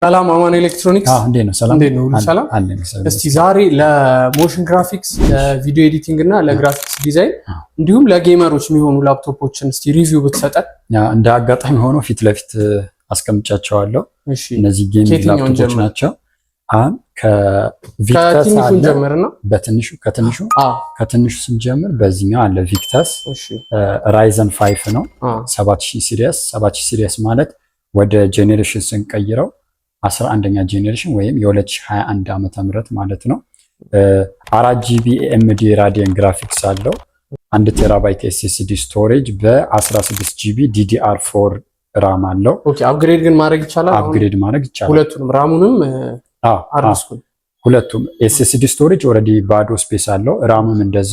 ሰላም አማን ኤሌክትሮኒክስ እንዴት ነው? ሰላም እንዴት ነው? ሁሉ ሰላም አለን። እስቲ ዛሬ ለሞሽን ግራፊክስ፣ ለቪዲዮ ኤዲቲንግ እና ለግራፊክስ ዲዛይን እንዲሁም ለጌመሮች የሚሆኑ ላፕቶፖችን እስቲ ሪቪው ብትሰጠን። እንደ አጋጣሚ ሆኖ ፊት ለፊት አስቀምጫቸዋለሁ። እሺ እነዚህ ጌሚንግ ላፕቶፖች ናቸው። አሁን ከቪክተስ ጀምርና ከትንሹ ስንጀምር በዚህኛው አለ ቪክተስ ራይዘን 5 ነው 7000 ሲሪየስ ማለት ወደ ጄኔሬሽን ስንቀይረው 11ኛ ጄኔሬሽን ወይም የ2021 ዓመተ ምህረት ማለት ነው። 4GB AMD Radeon ግራፊክስ አለው። 1 ቴራባይት SSD ስቶሬጅ በ16GB DDR4 ራም አለው። ኦኬ አፕግሬድ ግን ማድረግ ይቻላል። አፕግሬድ ማድረግ ይቻላል። ሁለቱንም ራሙንም አርስኩ ሁለቱም SSD ስቶሬጅ ኦሬዲ ባዶ ስፔስ አለው። ራሙም እንደዛ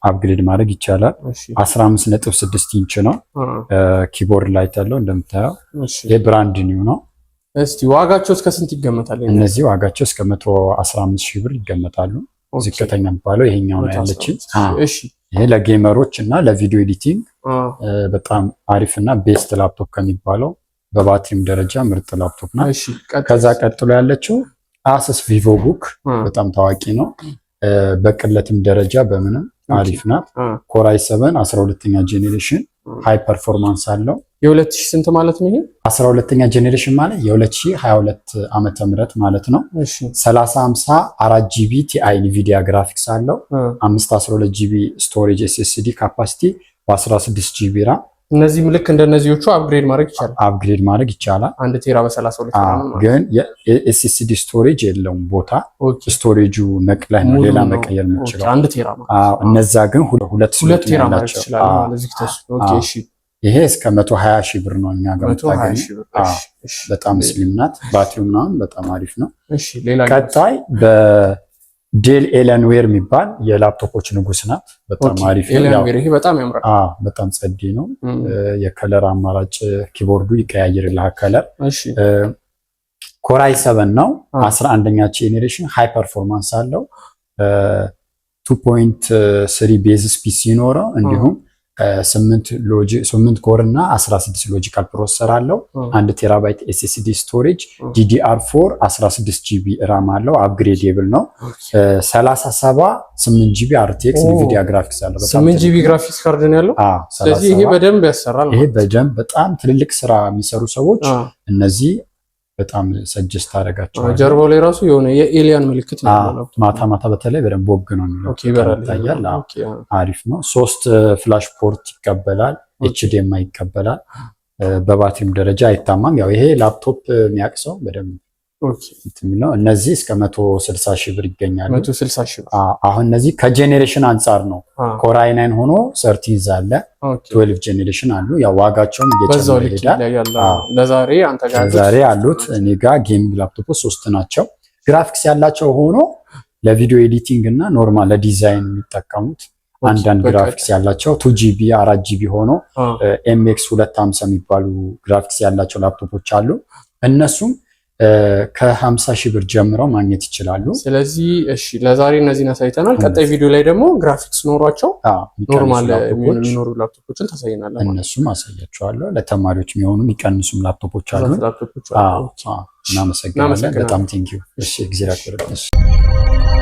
አፕግሬድ ማድረግ ይቻላል። 15.6 ኢንች ነው። ኪቦርድ ላይ ታለው እንደምታየው የብራንድ ኒው ነው። እስቲ ዋጋቸው እስከ ስንት ይገመታል? እነዚህ ዋጋቸው እስከ 115,000 ብር ይገመታሉ። ዝቅተኛ የሚባለው ይሄኛው ነው ያለችን። እሺ ይሄ ለጌመሮች እና ለቪዲዮ ኤዲቲንግ በጣም አሪፍ እና ቤስት ላፕቶፕ ከሚባለው በባትሪም ደረጃ ምርጥ ላፕቶፕ ነው። እሺ ከዛ ቀጥሎ ያለችው አሰስ ቪቮቡክ በጣም ታዋቂ ነው። በቅለትም ደረጃ በምንም አሪፍ ናት። ኮራይ 7 12ኛ ጄኔሬሽን ሃይ ፐርፎርማንስ አለው። የ2000 ስንት ማለት ነው? ይሄ 12ኛ ጄኔሬሽን ማለት የ2022 ዓመተ ምህረት ማለት ነው። እሺ 3050 4GB TI NVIDIA ግራፊክስ አለው። 512GB ስቶሬጅ SSD ካፓሲቲ በ16GB ራም። እነዚህ ልክ እንደነዚህዎቹ አፕግሬድ ማድረግ ይቻላል። አፕግሬድ ማድረግ ይቻላል። 1 ቴራ በ32 ግን የኤስኤስዲ ስቶሬጅ የለውም ቦታ። ስቶሬጁ ነቅለህ ነው ሌላ መቀየር የምችለው። 1 ቴራ ማለት እነዛ ግን 2 ቴራ ማለት ይችላል ማለት ነው። ኦኬ እሺ ይሄ እስከ 120,000 ብር ነው እኛ ጋር የምታገኘው። በጣም ስሊም ናት። ባትሪው ምናምን በጣም አሪፍ ነው። እሺ ሌላ ቀጣይ ዴል ኤለንዌር የሚባል የላፕቶፖች ንጉስ ናት። በጣም አሪፍ ነው። ይሄ በጣም ያምራል። በጣም ጸዴ ነው። የከለር አማራጭ ኪቦርዱ ይቀያየርልሃል ከለር። እሺ ኮራይ 7 ነው 11ኛ ጄኔሬሽን ሃይ ፐርፎርማንስ አለው። 2.3 ቤዝ ስፒድ ሲኖረው እንዲሁም 8 ኮር እና 16 ሎጂካል ፕሮሰሰር አለው። 1 ቴራባይት SSD ስቶሬጅ DDR4 16GB ራም አለው። አፕግሬዴብል ነው። 8GB RTX NVIDIA ግራፊክስ አለው። 8GB ግራፊክስ ካርድ ነው ያለው። ስለዚህ ይሄ በደንብ ያሰራል። ይሄ በደንብ በጣም ትልልቅ ስራ የሚሰሩ ሰዎች እነዚህ በጣም ሰጀስት አደረጋቸዋል። ጀርባው ላይ ራሱ የሆነ የኤሊያን ምልክት ነው ያለው። ማታ በተለይ በደንብ ቦግ ነው የሚለው። ይታያል። አሪፍ ነው። 3 ፍላሽ ፖርት ይቀበላል። HDMI ይቀበላል። በባትሪም ደረጃ አይታማም። ያው ይሄ ላፕቶፕ የሚያቅሰው በደንብ ነው። እነዚህ እስከ 160,000 ብር ይገኛሉ። 160,000 ብር። አሁን እነዚህ ከጄኔሬሽን አንጻር ነው። ኮራይ 9 ሆኖ 13 አለ 12 ጄኔሬሽን አሉ። ያው ዋጋቸውም እየጨመረ ይሄዳል። ለዛሬ አንተ ጋር ዛሬ ያሉት እኔ ጋር ጌሚንግ ላፕቶፖች 3 ናቸው። ግራፊክስ ያላቸው ሆኖ ለቪዲዮ ኤዲቲንግ እና ኖርማል ለዲዛይን የሚጠቀሙት አንዳንድ ግራፊክስ ያላቸው 2GB 4GB ሆኖ MX 250 የሚባሉ ግራፊክስ ያላቸው ላፕቶፖች አሉ። እነሱም ከ50,000 ብር ጀምረው ማግኘት ይችላሉ። ስለዚህ እሺ ለዛሬ እነዚህን አሳይተናል። ቀጣይ ቪዲዮ ላይ ደግሞ ግራፊክስ ኖሯቸው ኖርማል የሚኖሩ ላፕቶፖችን ታሳይናለህ። እነሱም አሳያቸዋለሁ። ለተማሪዎች የሚሆኑ የሚቀንሱም ላፕቶፖች አሉ። እናመሰግናለን። በጣም ቴንኪው። እሺ እግዚአብሔር ያክብርልኝ።